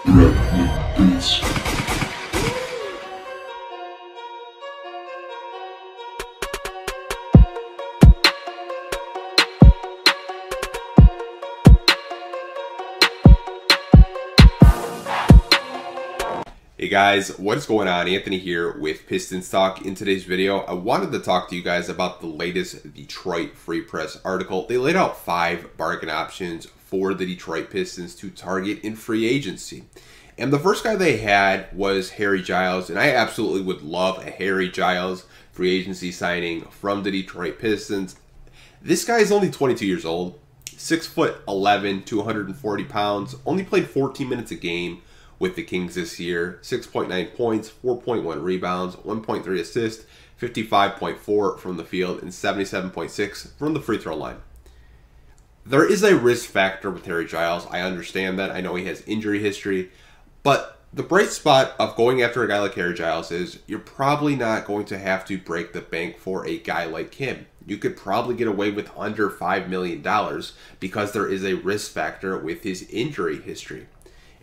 Hey guys, what is going on? Anthony here with Pistons Talk. In today's video, I wanted to talk to you guys about the latest Detroit Free Press article. They laid out 5 bargain options for the Detroit Pistons to target in free agency. And the first guy they had was Harry Giles, and I absolutely would love a Harry Giles free agency signing from the Detroit Pistons. This guy is only 22 years old, 6'11", 240 pounds, only played 14 minutes a game with the Kings this year. 6.9 points, 4.1 rebounds, 1.3 assists, 55.4 from the field, and 77.6 from the free throw line. There is a risk factor with Harry Giles. I understand that. I know he has injury history. But the bright spot of going after a guy like Harry Giles is you're probably not going to have to break the bank for a guy like him. You could probably get away with under $5 million because there is a risk factor with his injury history.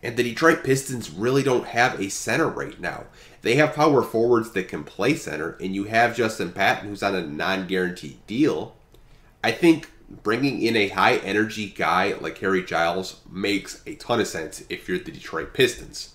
And the Detroit Pistons really don't have a center right now. They have power forwards that can play center, and you have Justin Patton, who's on a non-guaranteed deal. I think bringing in a high-energy guy like Harry Giles makes a ton of sense if you're the Detroit Pistons.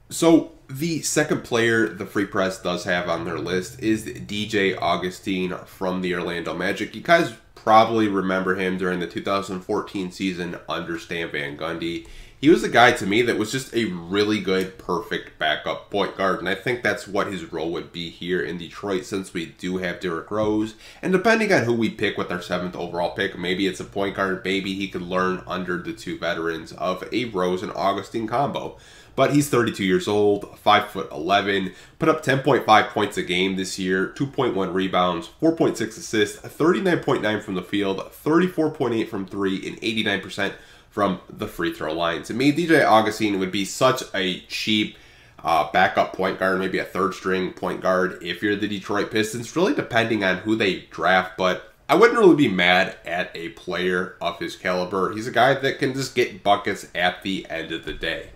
So the second player the Free Press does have on their list is DJ Augustin from the Orlando Magic. You guys probably remember him during the 2014 season under Stan Van Gundy. He was a guy to me that was just a really good, perfect backup point guard, and I think that's what his role would be here in Detroit since we do have Derrick Rose. And depending on who we pick with our 7th overall pick, maybe it's a point guard, maybe he could learn under the 2 veterans of a Rose and Augustin combo. But he's 32 years old, 5'11", put up 10.5 points a game this year, 2.1 rebounds, 4.6 assists, 39.9 from the field, 34.8 from 3, and 89% from the free throw line. To me, DJ Augustin would be such a cheap backup point guard, maybe a 3rd string point guard if you're the Detroit Pistons, really depending on who they draft. But I wouldn't really be mad at a player of his caliber. He's a guy that can just get buckets at the end of the day.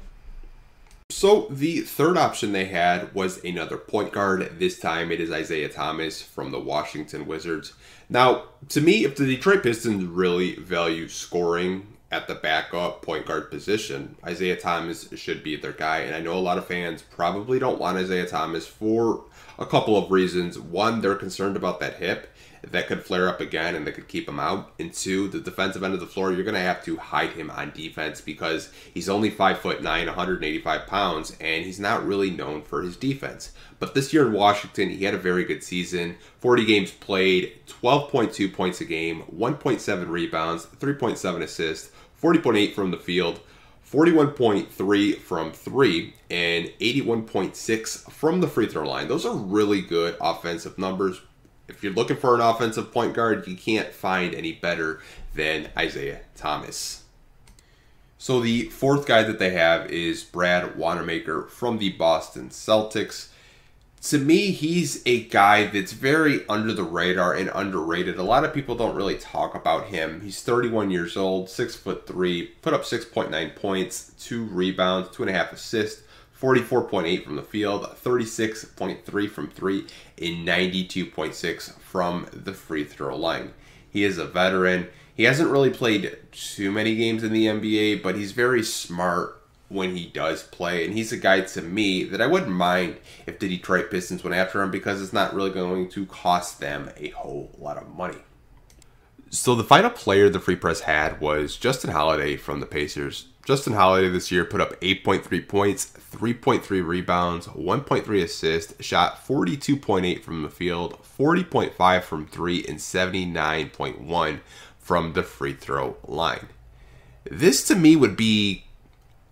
So the third option they had was another point guard. This time it is Isaiah Thomas from the Washington Wizards. Now, to me, if the Detroit Pistons really value scoring at the backup point guard position, Isaiah Thomas should be their guy. And I know a lot of fans probably don't want Isaiah Thomas for a couple of reasons. One, they're concerned about that hip. That could flare up again and that could keep him out. And 2, the defensive end of the floor, you're going to have to hide him on defense because he's only 5'9", 185 pounds, and he's not really known for his defense. But this year in Washington, he had a very good season. 40 games played, 12.2 points a game, 1.7 rebounds, 3.7 assists, 40.8 from the field, 41.3 from 3, and 81.6 from the free throw line. Those are really good offensive numbers. If you're looking for an offensive point guard, you can't find any better than Isaiah Thomas. So the fourth guy that they have is Brad Wademaker from the Boston Celtics. To me, he's a guy that's very under the radar and underrated. A lot of people don't really talk about him. He's 31 years old, 6'3", put up 6.9 points, 2 rebounds, 2.5 assists, 44.8 from the field, 36.3 from 3, and 92.6 from the free throw line. He is a veteran. He hasn't really played too many games in the NBA, but he's very smart when he does play, and he's a guy to me that I wouldn't mind if the Detroit Pistons went after him because it's not really going to cost them a whole lot of money. So the final player the Free Press had was Justin Holiday from the Pacers. Justin Holiday this year put up 8.3 points, 3.3 rebounds, 1.3 assists, shot 42.8 from the field, 40.5 from 3, and 79.1 from the free throw line. This to me would be,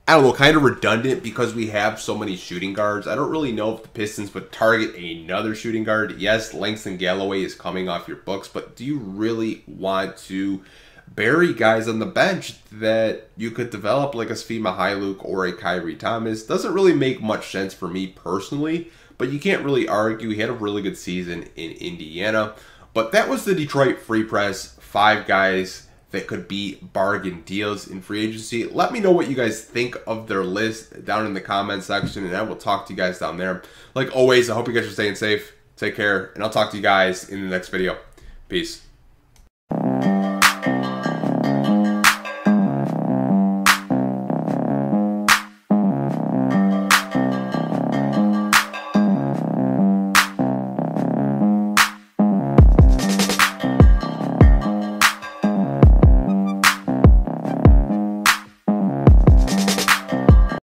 I don't know, kind of redundant because we have so many shooting guards. I don't really know if the Pistons would target another shooting guard. Yes, Langston Galloway is coming off your books, but do you really want to bury guys on the bench that you could develop like a Svi Mykhailiuk or a Kyrie Thomas? Doesn't really make much sense for me personally, but you can't really argue. He had a really good season in Indiana. But that was the Detroit Free Press, 5 guys that could be bargain deals in free agency. Let me know what you guys think of their list down in the comment section, and I will talk to you guys down there. Like always, I hope you guys are staying safe. Take care, and I'll talk to you guys in the next video. Peace.